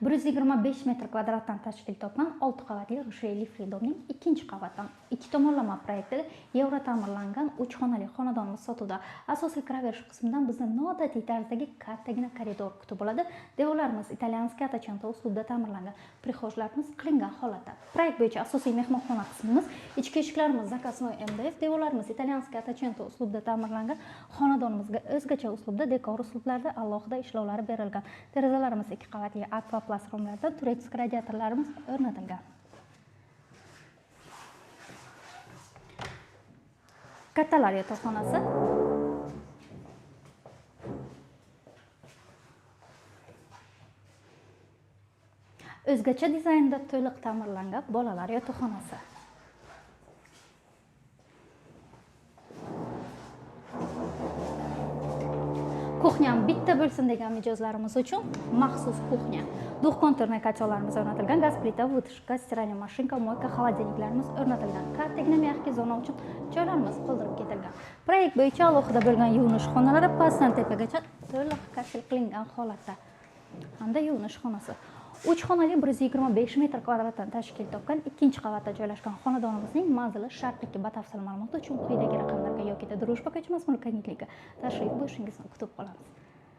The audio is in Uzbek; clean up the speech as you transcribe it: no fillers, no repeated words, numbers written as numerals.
125 metr kvadratdan tashkil topgan 6 qavatli g'ishreli domning ikkinchi qavatdan ikki tomonlama proyektida yevro ta'mirlangan 3 xonali xonadonimiz sotuvda. Asosiy kiraverish qismidan bizni noodatiy tarzdagi kattagina koridor kutib oladi. Devorlarimiz italyanskiy atachento uslubida ta'mirlangan. Prixojlarimiz qilingan holatda. Proyekt bo'yicha asosiy mehmonxona qismimiz, ichki eshiklarimiz zakaznoy MDF, devorlarimiz italyanskiy atachento uslubida ta'mirlangan. Xonadonimizga o'zgacha uslubda dekor uslublarda alohida ishlovlari berilgan. Derazalarimiz 2 qavatli akvaplast romlarda, turesk radiatorlarimiz o'rnatilgan. Kattalar yotoqxonasi. O'zgacha dizaynda to'liq ta'mirlangan bolalar yotoqxonasi. Kuxnyam bitta bo'lsin degan mijozlarimiz uchun maxsus kuxnya. Duh konturli kotlovlarimiz o'rnatilgan, gaz plita, vытяжка, стиральная mashinka, moyka, xolodilniklarimiz o'rnatilgan. Kattagina mexki zona uchun joylarimiz qoldirib ketilgan. Proyekt bo'yicha alohida bo'lgan yuvinish xonalari pastdan tepagacha to'liq kashil qilingan holatda. Hamda yuvinish xonasi. 3 xonali 125 metr kvadratdan tashkil topgan ikkinchi qavatda joylashgan xonadonimizning manzili shartlikka batafsil ma'lumot uchun quyidagi raqamlarga yoki Drujba ko'chmas mulkdorlikka tashrif buyurishingizni kutib qolamiz.